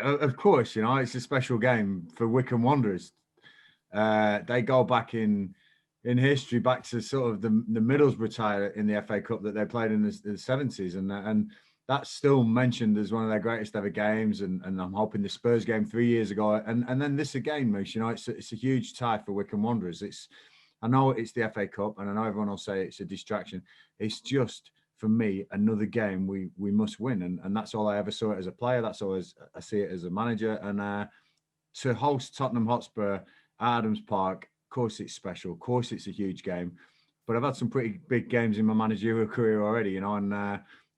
of course, it's a special game for Wycombe Wanderers. They go back in history, back to sort of the Middlesbrough tie in the FA Cup that they played in the 70s, and that's still mentioned as one of their greatest ever games. And I'm hoping the Spurs game 3 years ago, and then this again, Moose. It's a huge tie for Wycombe Wanderers. I know it's the FA Cup, and I know everyone will say it's a distraction. It's just, for me, another game we must win, and that's all I ever saw it as a player. That's all I see it as a manager. And to host Tottenham Hotspur at Adams Park, of course it's special. Of course it's a huge game. But I've had some pretty big games in my managerial career already, and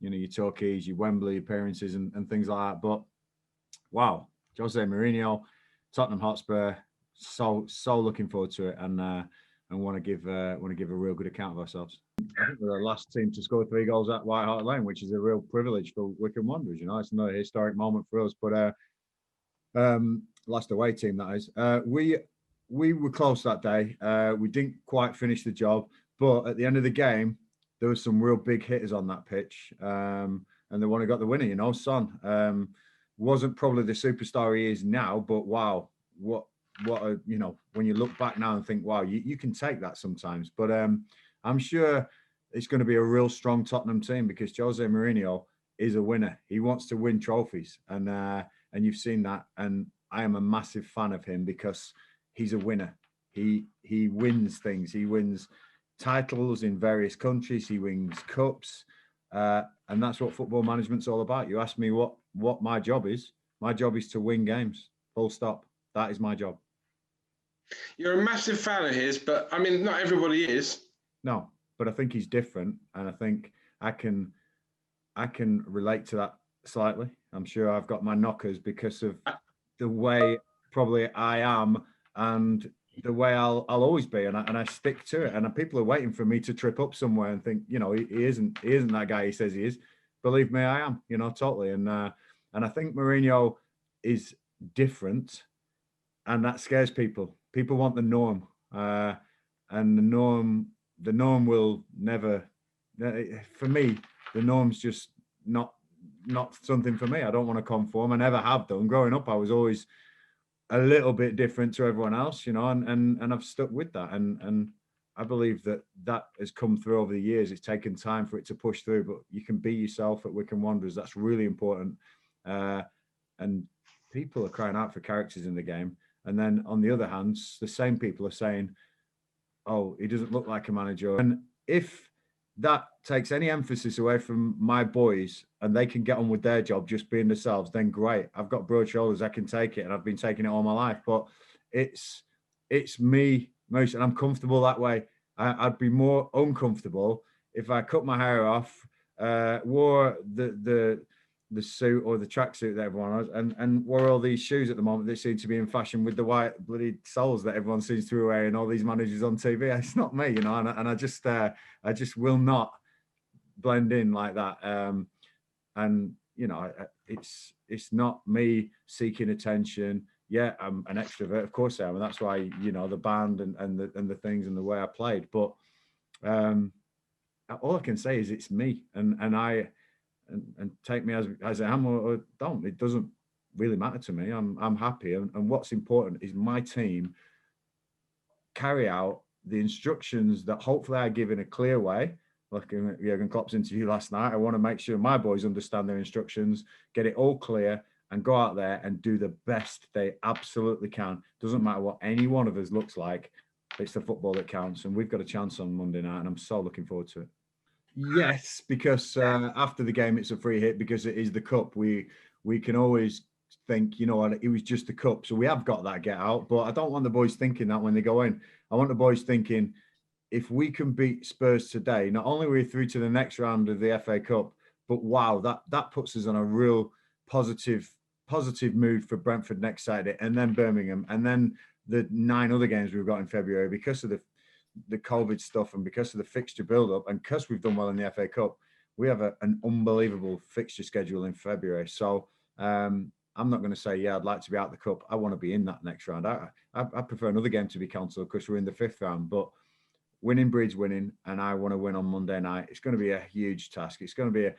your Torquays, your Wembley appearances and things like that. But wow, Jose Mourinho, Tottenham Hotspur, so looking forward to it, and want to give a real good account of ourselves. I think we're the last team to score 3 goals at White Hart Lane, which is a real privilege for Wycombe Wanderers. It's another historic moment for us. But last away team, that is. We were close that day. We didn't quite finish the job, but at the end of the game, there was some real big hitters on that pitch, and the one who got the winner. Son wasn't probably the superstar he is now, but wow, what a, when you look back now and think, wow, you can take that sometimes. But I'm sure it's going to be a real strong Tottenham team because Jose Mourinho is a winner. He wants to win trophies, and you've seen that. And I am a massive fan of him because he's a winner. He wins things. He wins titles in various countries. He wins cups, and that's what football management's all about. You ask me what my job is. My job is to win games. Full stop. That is my job. You're a massive fan of his, but I mean, not everybody is. No, but I think he's different, and I think I can relate to that slightly. I'm sure I've got my knockers because of the way probably I am and the way I'll always be, and I stick to it. And people are waiting for me to trip up somewhere and think, he isn't that guy he says he is. Believe me, I am, totally. And I think Mourinho is different, and that scares people. People want the norm, and the norm will never. For me, the norm's just not something for me. I don't want to conform. I never have done. Growing up, I was always a little bit different to everyone else, and I've stuck with that. And I believe that has come through over the years. It's taken time for it to push through, but you can be yourself at Wycombe Wanderers. That's really important. And people are crying out for characters in the game. And then on the other hand, the same people are saying, oh, he doesn't look like a manager. And if that takes any emphasis away from my boys and they can get on with their job just being themselves, then great. I've got broad shoulders, I can take it, and I've been taking it all my life. But it's me most, and I'm comfortable that way. I'd be more uncomfortable if I cut my hair off, wore the suit or the tracksuit that everyone has, and wore all these shoes at the moment that seem to be in fashion with the white bloody soles that everyone seems to be wearing, all these managers on TV. It's not me, and I just will not blend in like that. And it's not me seeking attention. Yeah, I'm an extrovert, of course I am, and that's why the band and the things and the way I played. But all I can say is it's me, and I. And take me as I am or don't. It doesn't really matter to me. I'm happy, and what's important is my team carry out the instructions that hopefully I give in a clear way. Like in Jurgen Klopp's interview last night, I want to make sure my boys understand their instructions, get it all clear, and go out there and do the best they absolutely can. Doesn't matter what any one of us looks like. It's the football that counts, and we've got a chance on Monday night, and I'm so looking forward to it. Yes, because after the game, it's a free hit because it is the cup. We can always think, it was just the cup. So we have got that get out. But I don't want the boys thinking that when they go in. I want the boys thinking, if we can beat Spurs today, not only are we through to the next round of the FA Cup, but wow, that puts us on a real positive mood for Brentford next Saturday, and then Birmingham, and then the 9 other games we've got in February because of the COVID stuff and because of the fixture build-up, and because we've done well in the FA Cup, we have an unbelievable fixture schedule in February. So I'm not going to say, yeah, I'd like to be out the cup. I want to be in that next round. I prefer another game to be cancelled because we're in the 5th round. But winning breeds winning, and I want to win on Monday night. It's going to be a huge task. It's going to be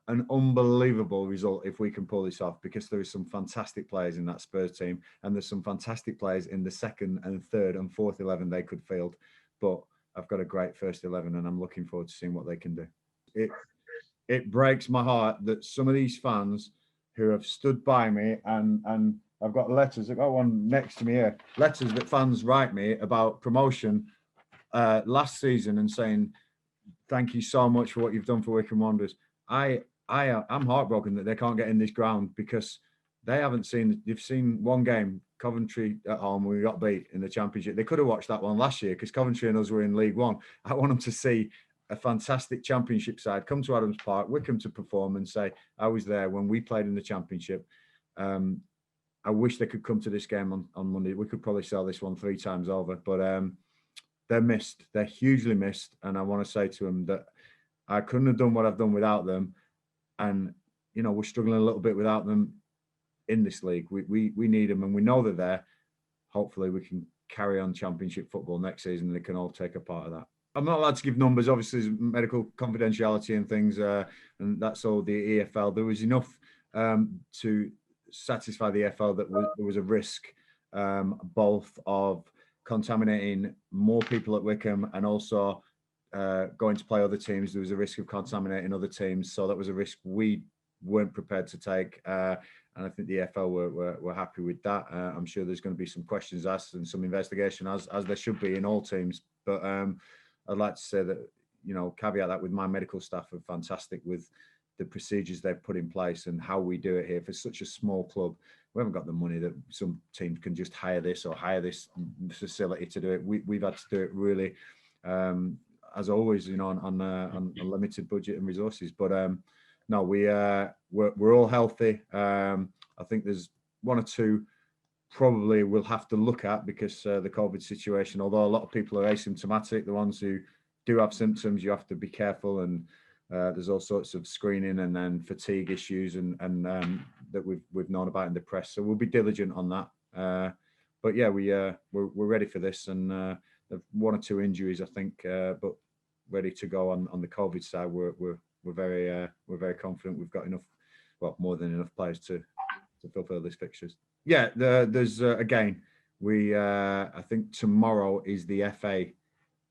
an unbelievable result if we can pull this off, because there is some fantastic players in that Spurs team, and there's some fantastic players in the second and third and fourth 11 they could field. But I've got a great first 11, and I'm looking forward to seeing what they can do. It breaks my heart that some of these fans who have stood by me, and I've got letters. I've got one next to me here. Letters that fans write me about promotion last season and saying, thank you so much for what you've done for Wycombe Wanderers. I'm heartbroken that they can't get in this ground, because they've seen one game, Coventry at home, we got beat in the Championship. They could have watched that one last year, because Coventry and us were in League One. I want them to see a fantastic Championship side come to Adams Park, Wycombe to perform, and say, I was there when we played in the Championship. I wish they could come to this game on Monday. We could probably sell this one 3 times over, but they're missed. They're hugely missed. And I want to say to them that I couldn't have done what I've done without them. And, we're struggling a little bit without them in this league. We need them, and we know they're there. Hopefully we can carry on Championship football next season, and they can all take a part of that. I'm not allowed to give numbers, obviously, there's medical confidentiality and things, and that's all the EFL. There was enough to satisfy the EFL that there was a risk, both of contaminating more people at Wycombe and also going to play other teams. There was a risk of contaminating other teams, so that was a risk we weren't prepared to take. And I think the EFL were happy with that. I'm sure there's going to be some questions asked and some investigation, as there should be in all teams. But I'd like to say that, caveat that with my medical staff are fantastic with the procedures they've put in place and how we do it here. For such a small club, we haven't got the money that some teams can just hire this facility to do it. We've had to do it really, as always, on a limited budget and resources. But no, we're all healthy. I think there's 1 or 2 probably we'll have to look at, because the COVID situation, although a lot of people are asymptomatic, the ones who do have symptoms, you have to be careful, and there's all sorts of screening and then fatigue issues and that we've known about in the press. So we'll be diligent on that. But yeah, we're ready for this, and 1 or 2 injuries, I think, but ready to go on the COVID side. We're very confident. We've got enough, more than enough players to fulfil these fixtures. Yeah, there's again, I think tomorrow is the FA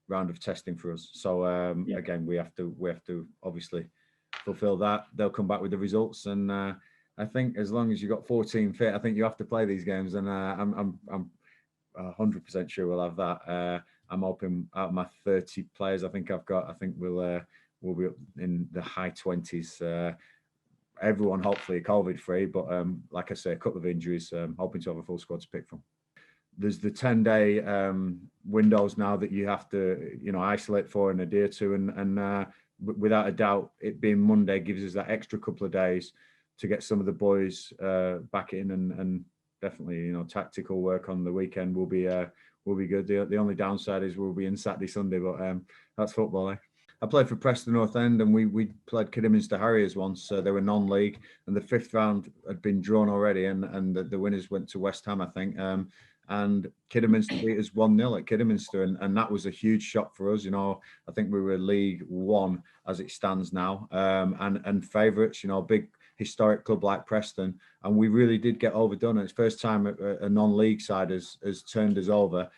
round of testing for us. So again, we have to obviously fulfil that. They'll come back with the results, and I think as long as you've got 14 fit, I think you have to play these games, and I'm 100% sure we'll have that. I'm hoping out of my 30 players I think I've got, I think we'll be up in the high 20s. Everyone hopefully COVID free, but like I say, a couple of injuries. Hoping to have a full squad to pick from. There's the 10-day windows now that you have to, isolate for and adhere to, and without a doubt, it being Monday gives us that extra couple of days to get some of the boys back in, and definitely, tactical work on the weekend will be good. The only downside is we'll be in Saturday, Sunday, but that's football, eh? I played for Preston North End, and we played Kidderminster Harriers once. They were non-league, and the 5th round had been drawn already, and the winners went to West Ham, I think. And Kidderminster beat us 1-0 at Kidderminster, and that was a huge shock for us. I think we were League One as it stands now, and favourites. Big historic club like Preston, and we really did get overdone. And it's first time a non-league side has turned us over.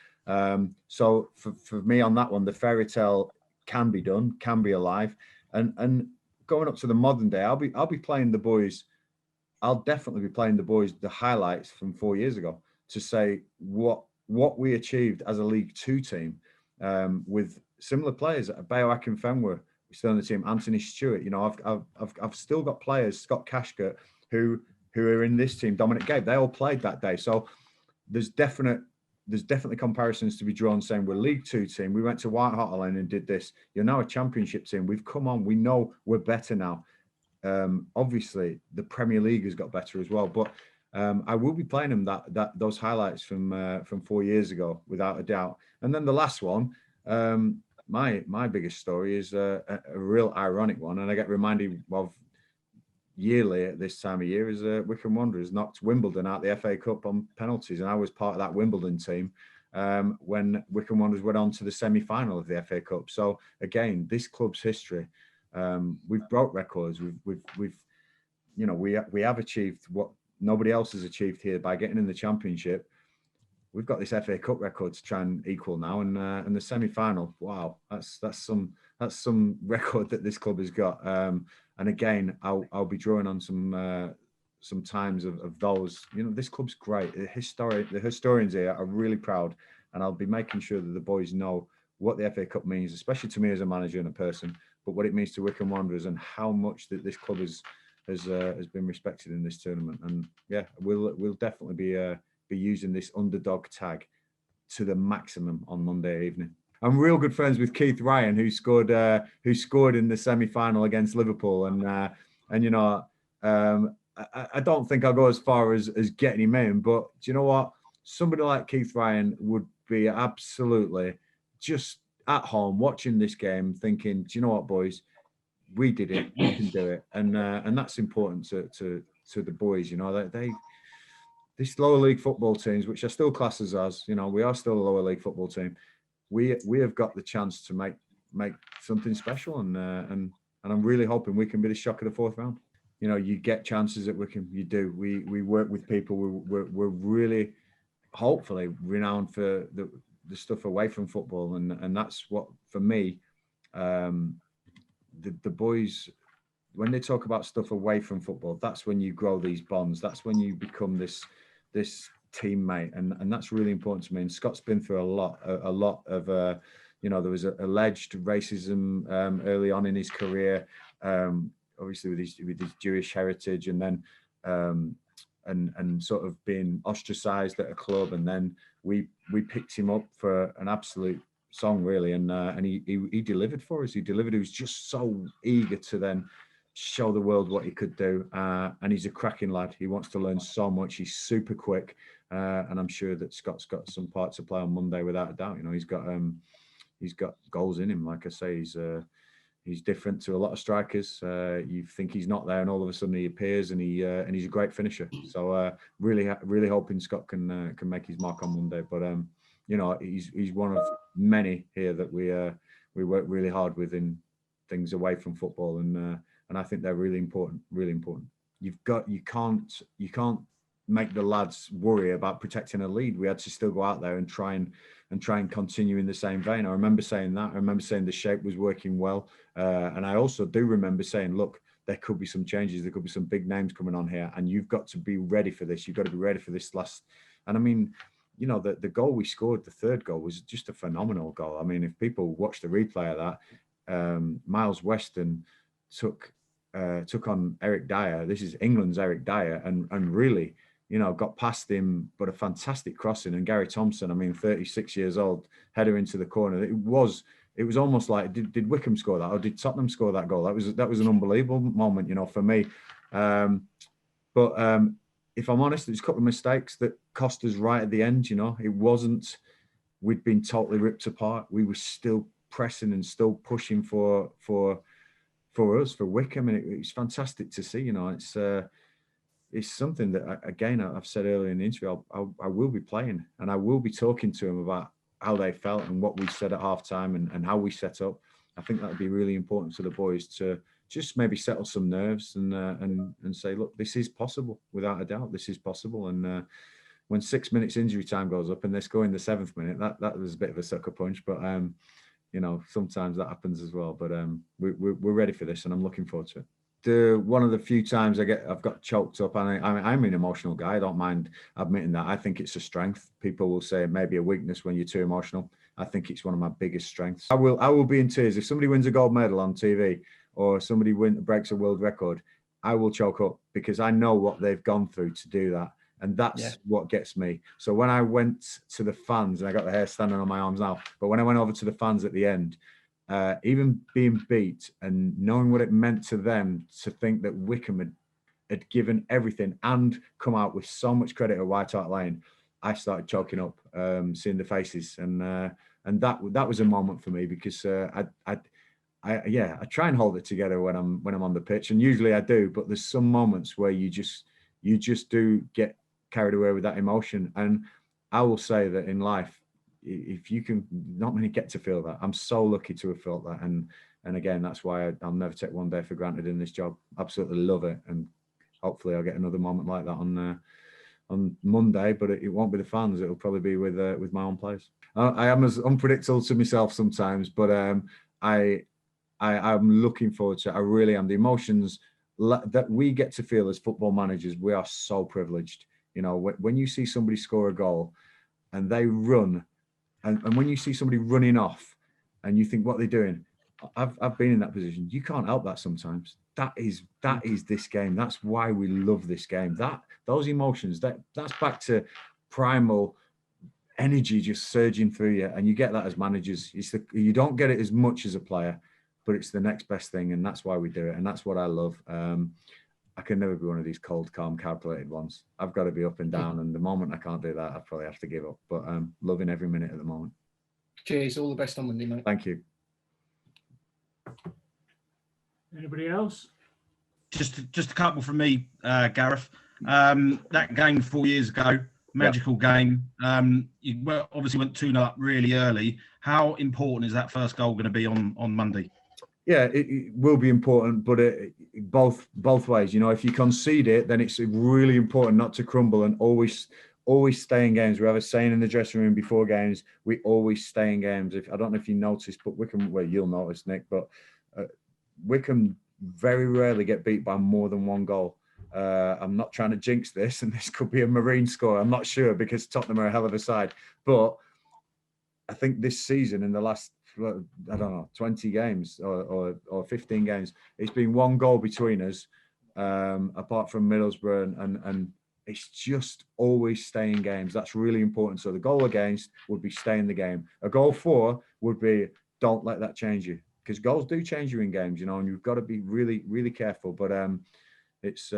So for me on that one, the fairy tale can be done, can be alive, and going up to the modern day, I'll be playing the boys. I'll definitely be playing the boys the highlights from 4 years ago to say what we achieved as a League Two team with similar players. Bayo Akinfenwa still on the team, Anthony Stewart. I've still got players, Scott Cashcott, who are in this team. Dominic Gabe, they all played that day. So there's definitely comparisons to be drawn, saying we're League Two team. We went to White Hart Lane and did this. You're now a Championship team. We've come on. We know we're better now. Obviously, the Premier League has got better as well. But I will be playing them those highlights from 4 years ago, without a doubt. And then the last one, my biggest story is a real ironic one, and I get reminded of yearly at this time of year, is Wycombe Wanderers knocked Wimbledon out the FA Cup on penalties, and I was part of that Wimbledon team. when Wycombe Wanderers went on to the semi-final of the FA Cup. So again, this club's history, we've broke records. We've we have achieved what nobody else has achieved here by getting in the Championship. We've got this FA Cup record to try and equal now, and the semi-final. Wow, that's some record that this club has got. And again, I'll be drawing on some times of those. This club's great. The historians here are really proud, and I'll be making sure that the boys know what the FA Cup means, especially to me as a manager and a person, but what it means to Wycombe Wanderers and how much that this club has been respected in this tournament. And yeah, we'll definitely be using this underdog tag to the maximum on Monday evening. I'm real good friends with Keith Ryan, who scored in the semi-final against Liverpool, and I don't think I'll go as far as getting him in, but do you know what? Somebody like Keith Ryan would be absolutely just at home watching this game, thinking, do you know what, boys? We did it. We can do it, and that's important to the boys. These lower league football teams, which are still classed as us, we are still a lower league football team. We have got the chance to make something special, and I'm really hoping we can be the shock of the fourth round. You get chances at Wycombe. You do. We work with people. We're really, hopefully, renowned for the stuff away from football, and that's what, for me, the boys, when they talk about stuff away from football, that's when you grow these bonds. That's when you become this teammate, and that's really important to me. And Scott's been through a lot of there was alleged racism early on in his career, obviously with his Jewish heritage, and then and sort of being ostracized at a club, and then we picked him up for an absolute song, really, and he delivered for us. He delivered. He was just so eager to then show the world what he could do, and he's a cracking lad. He wants to learn so much. He's super quick, and I'm sure that Scott's got some part to play on Monday without a doubt. He's got goals in him. Like I say, he's different to a lot of strikers. You think he's not there, and all of a sudden he appears, and he's a great finisher. So really hoping Scott can make his mark on Monday. But he's one of many here that we work really hard with in things away from football, and I think they're really important. Really important. You can't make the lads worry about protecting a lead. We had to still go out there and try and continue in the same vein. I remember saying that. I remember saying the shape was working well, and I also do remember saying, look, there could be some changes. There could be some big names coming on here, and you've got to be ready for this. You've got to be ready for this last. And I mean, the goal we scored, the third goal, was just a phenomenal goal. I mean, if people watch the replay of that, Miles Weston took on Eric Dyer. This is England's Eric Dyer, and really, got past him, but a fantastic crossing. And Gary Thompson, I mean, 36 years old, header into the corner. It was almost like, did Wycombe score that, or did Tottenham score that goal? That was an unbelievable moment, for me. But if I'm honest, there's a couple of mistakes that cost us right at the end. It wasn't, we'd been totally ripped apart. We were still pressing and still pushing for us, for Wycombe, and it was fantastic to see. It's something that, again, I've said earlier in the interview, I will be playing, and I will be talking to them about how they felt and what we said at halftime and how we set up. I think that would be really important to the boys to just maybe settle some nerves and say, look, this is possible, without a doubt. This is possible. And when 6 minutes injury time goes up and they score in the 7th minute, that was a bit of a sucker punch. But sometimes that happens as well. But we're ready for this, and I'm looking forward to it. One of the few times I've got choked up, and I'm an emotional guy. I don't mind admitting that. I think it's a strength. People will say it may be a weakness when you're too emotional. I think it's one of my biggest strengths. I will be in tears if somebody wins a gold medal on TV, or somebody breaks a world record. I will choke up, because I know what they've gone through to do that, and that's what gets me. So when I went to the fans, and I got the hair standing on my arms now, but when I went over to the fans at the end, even being beat and knowing what it meant to them to think that Wycombe had given everything and come out with so much credit at White Hart Lane, I started choking up, seeing the faces, and that was a moment for me, because I try and hold it together when I'm on the pitch, and usually I do, but there's some moments where you just do get carried away with that emotion. And I will say that in life, if you can, not many get to feel that. I'm so lucky to have felt that, and again, that's why I'll never take one day for granted in this job. Absolutely love it, and hopefully I'll get another moment like that on Monday, but it won't be the fans. It'll probably be with my own players. I am as unpredictable to myself sometimes, but I'm looking forward to it. I really am. The emotions that we get to feel as football managers, we are so privileged. You know, when you see somebody score a goal and they run, and when you see somebody running off and you think, what they're doing, I've been in that position. You can't help that sometimes. That is this game. That's why we love this game. Those emotions, that's back to primal energy just surging through you, and you get that as managers. You don't get it as much as a player, but it's the next best thing, and that's why we do it, and that's what I love. I can never be one of these cold, calm, calculated ones. I've got to be up and down, and the moment I can't do that, I probably have to give up. But I'm loving every minute at the moment. Cheers. All the best on Monday, mate. Thank you. Anybody else? Just a couple from me, Gareth. That game 4 years ago, magical game. You obviously went 2-0 up really early. How important is that first goal going to be on Monday? Yeah, it will be important, but both ways. You know, if you concede it, then it's really important not to crumble and always stay in games. We have a saying in the dressing room before games: we always stay in games. I don't know if you noticed, but Wycombe, well, you'll notice, Nick, but Wycombe very rarely get beat by more than one goal. I'm not trying to jinx this, and this could be a marine score. I'm not sure, because Tottenham are a hell of a side. But I think this season, in the last, I don't know, 20 games or 15 games, it's been one goal between us, apart from Middlesbrough, and it's just always stay in games. That's really important. So the goal against would be stay in the game. A goal for would be don't let that change you, because goals do change you in games, you know, and you've got to be really, really careful. But it's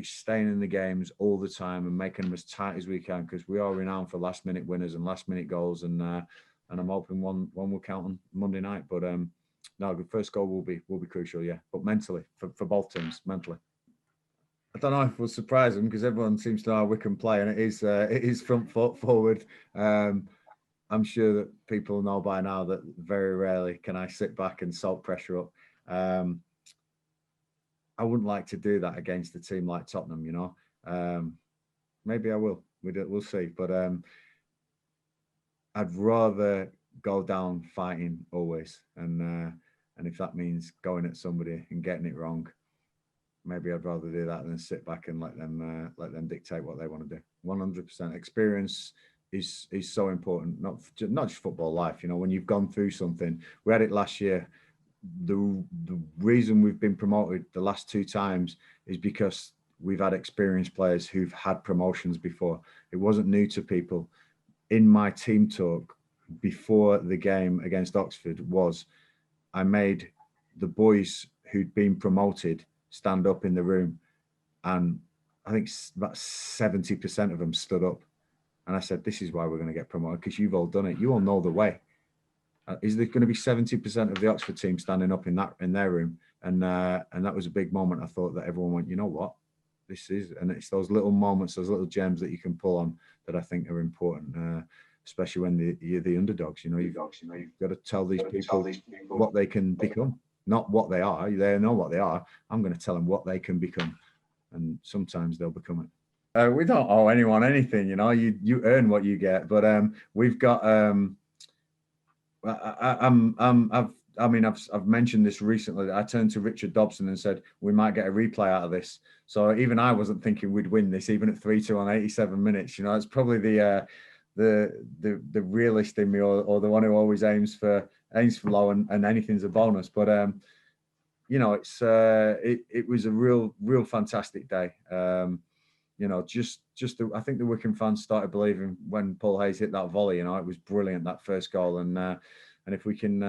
staying in the games all the time and making them as tight as we can, because we are renowned for last minute winners and last minute goals, and I'm hoping one will count on Monday night. But no, the first goal will be crucial, yeah. But mentally, for both teams, mentally. I don't know if we'll surprise them, because everyone seems to know how Wycombe play, and it is front foot forward. I'm sure that people know by now that very rarely can I sit back and salt pressure up. I wouldn't like to do that against a team like Tottenham, you know. Maybe I will. We'll see. But I'd rather go down fighting always, and if that means going at somebody and getting it wrong, maybe I'd rather do that than sit back and let them dictate what they want to do. 100%. Experience is so important, not just football life. You know, when you've gone through something, we had it last year. The reason we've been promoted the last 2 times is because we've had experienced players who've had promotions before. It wasn't new to people. In my team talk before the game against Oxford I made the boys who'd been promoted stand up in the room, and I think about 70% of them stood up. And I said, this is why we're going to get promoted, because you've all done it. You all know the way. Is there going to be 70% of the Oxford team standing up in their room? And that was a big moment. I thought that everyone went, you know what, this is, and it's those little moments, those little gems that you can pull on that I think are important, especially when you're the underdogs. You know, you've got to tell these people what they can become, not what they are. They know what they are. I'm going to tell them what they can become, and sometimes they'll become it. We don't owe anyone anything, you know. You earn what you get, but we've got. I've mentioned this recently. I turned to Richard Dobson and said we might get a replay out of this. So even I wasn't thinking we'd win this, even at 3-2 on 87 minutes. You know, it's probably the realist in me, or the one who always aims for low, and anything's a bonus. But you know, it was a real fantastic day. You know, I think the Wycombe fans started believing when Paul Hayes hit that volley. You know, it was brilliant, that first goal, and if we can,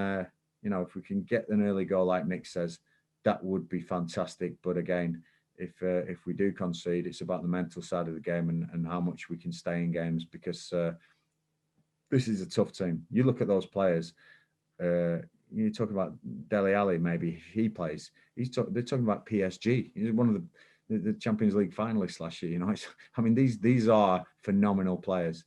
if we can get an early goal like Nick says, that would be fantastic. But again, if we do concede, it's about the mental side of the game and how much we can stay in games, because this is a tough team. You look at those players. You talk about Dele Alli, maybe if he plays. They're talking about PSG. He's one of the Champions League finalists last year. You know, I mean, these are phenomenal players.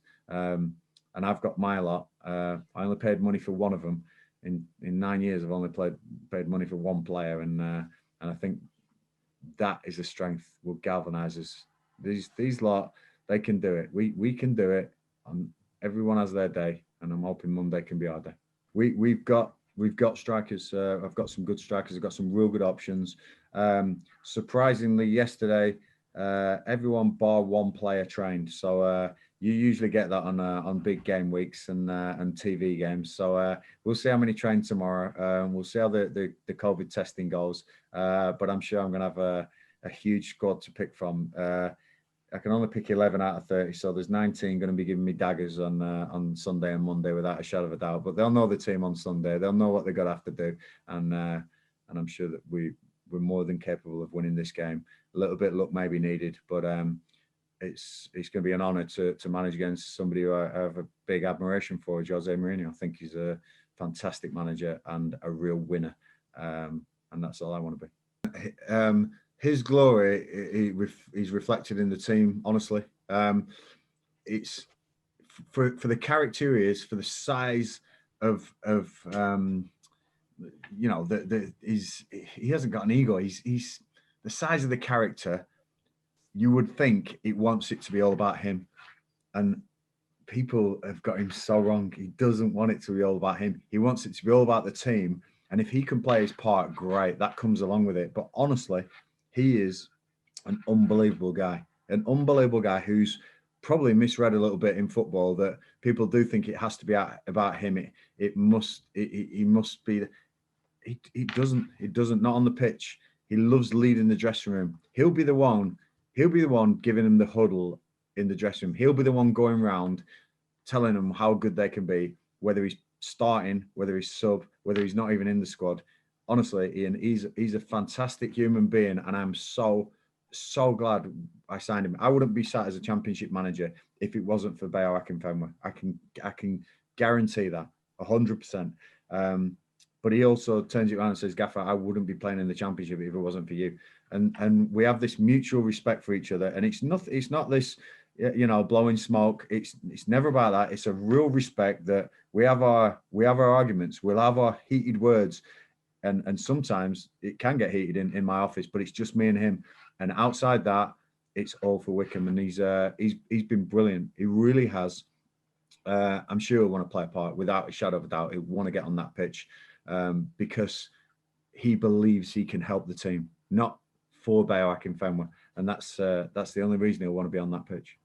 and I've got my lot. I only paid money for one of them. In 9 years, I've only paid money for one player, and I think that is a strength. Will galvanise us. These lot, they can do it. We can do it. Everyone has their day, and I'm hoping Monday can be our day. We've got strikers. I've got some good strikers. I've got some real good options. Surprisingly, yesterday, everyone bar one player trained. So you usually get that on big game weeks and TV games. So we'll see how many train tomorrow. We'll see how the COVID testing goes. But I'm sure I'm going to have a huge squad to pick from. I can only pick 11 out of 30, so there's 19 going to be giving me daggers on Sunday and Monday without a shadow of a doubt. But they'll know the team on Sunday. They'll know what they're going to have to do, and I'm sure that we're more than capable of winning this game. A little bit luck may be needed, but it's going to be an honour to manage against somebody who I have a big admiration for, Jose Mourinho. I think he's a fantastic manager and a real winner, and that's all I want to be. His glory, he's reflected in the team. Honestly, it's for the character he is, for the size of he hasn't got an ego. He's the size of the character. You would think it wants it to be all about him, and people have got him so wrong. He doesn't want it to be all about him. He wants it to be all about the team. And if he can play his part, great. That comes along with it. But honestly, he is an unbelievable guy who's probably misread a little bit in football, that people do think it has to be about him. He must be. He doesn't, not on the pitch. He loves leading the dressing room. He'll be the one giving them the huddle in the dressing room. He'll be the one going round telling them how good they can be, whether he's starting, whether he's sub, whether he's not even in the squad. Honestly, Ian, he's a fantastic human being, and I'm so glad I signed him. I wouldn't be sat as a Championship manager if it wasn't for Bayo Akinfenwa. I can guarantee that 100%. But he also turns it around and says, "Gaffer, I wouldn't be playing in the Championship if it wasn't for you." And we have this mutual respect for each other, and it's not this, blowing smoke. It's never about that. It's a real respect that we have our arguments. We'll have our heated words. And sometimes it can get heated in my office, but it's just me and him. And outside that, it's all for Wycombe. And he's been brilliant. He really has. I'm sure he'll want to play a part without a shadow of a doubt. He'll want to get on that pitch because he believes he can help the team, not for Bayo Akinfenwa. And that's the only reason he'll want to be on that pitch.